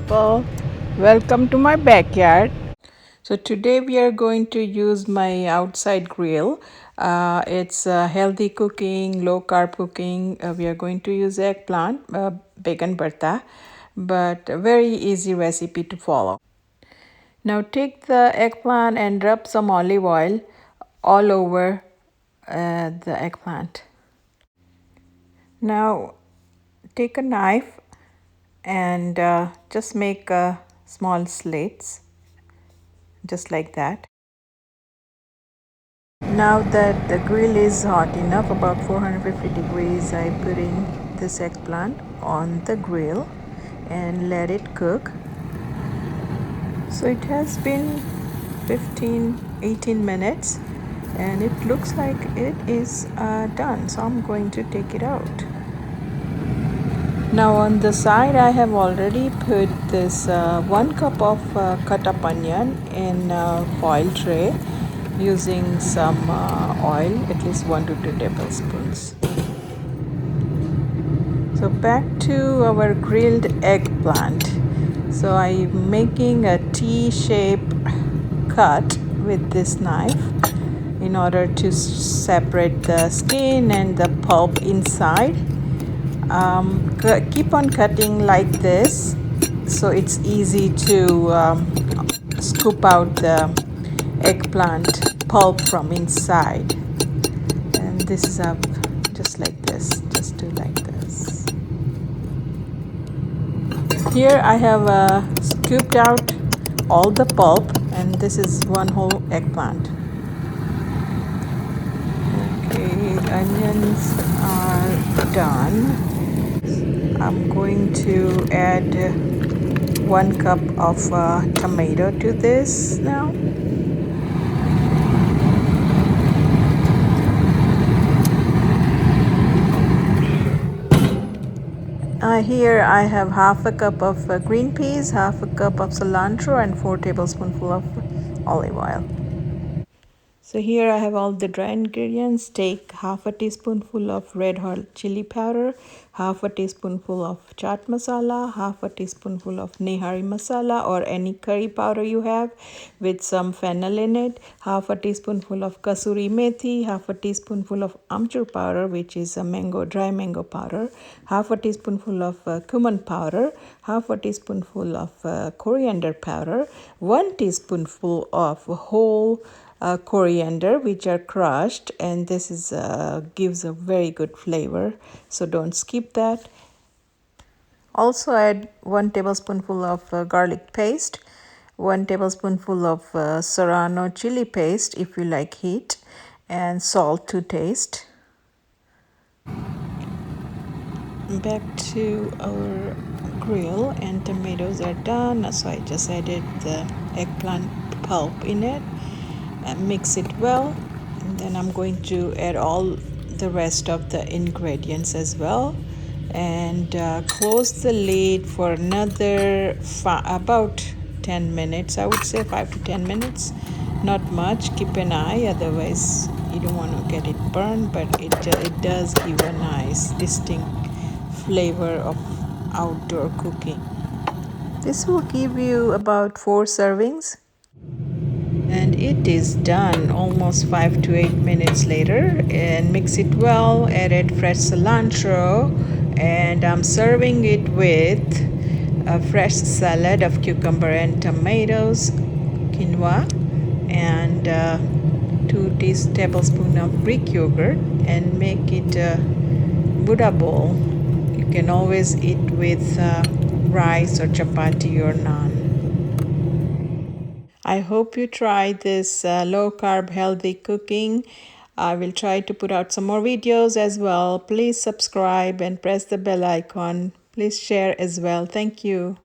people, welcome to my backyard. So today we are going to use my outside grill. It's healthy cooking, low carb cooking. We are going to use eggplant bacon bharta, but a very easy recipe to follow. Now take the eggplant and rub some olive oil all over the eggplant. Now take a knife and just make small slits just like that. Now that the grill is hot enough, about 450 degrees, I put in this eggplant on the grill and let it cook. So it has been 18 minutes and it looks like it is done, so I'm going to take it out. Now on the side I have already put this 1 cup of cut up onion in a foil tray using some oil, at least 1 to 2 tablespoons. So back to our grilled eggplant. So I'm making a T-shape cut with this knife in order to separate the skin and the pulp inside. Keep on cutting like this so it's easy to scoop out the eggplant pulp from inside. And this is up just like this, just do like this. Here I have scooped out all the pulp, and this is one whole eggplant. Okay, onions are done. I'm going to add 1 cup of tomato to this now. Here I have half a cup of green peas, half a cup of cilantro, and 4 tablespoonfuls of olive oil. So here I have all the dry ingredients. Take half a teaspoonful of red hot chili powder, half a teaspoonful of chaat masala, half a teaspoonful of nehari masala or any curry powder you have with some fennel in it, half a teaspoonful of kasuri methi, half a teaspoonful of amchur powder, which is a dry mango powder, half a teaspoonful of cumin powder, half a teaspoonful of coriander powder, 1 teaspoonful of whole coriander, which are crushed, and this is gives a very good flavor, so don't skip that. Also add 1 tablespoonful of garlic paste, 1 tablespoonful of serrano chili paste if you like heat, and salt to taste. Back to our grill, and tomatoes are done, so I just added the eggplant pulp in it and mix it well, and then I'm going to add all the rest of the ingredients as well, and close the lid for another about 10 minutes. I would say 5 to 10 minutes, not much. Keep an eye, otherwise you don't want to get it burned, but it does give a nice distinct flavor of outdoor cooking. This will give you about 4 servings. And it is done almost 5 to 8 minutes later, and mix it well. Added fresh cilantro, and I'm serving it with a fresh salad of cucumber and tomatoes, quinoa, and 2 tablespoons of Greek yogurt, and make it a Buddha bowl. You can always eat with rice or chapati or naan. I hope you try this low carb healthy cooking. I will try to put out some more videos as well. Please subscribe and press the bell icon. Please share as well. Thank you.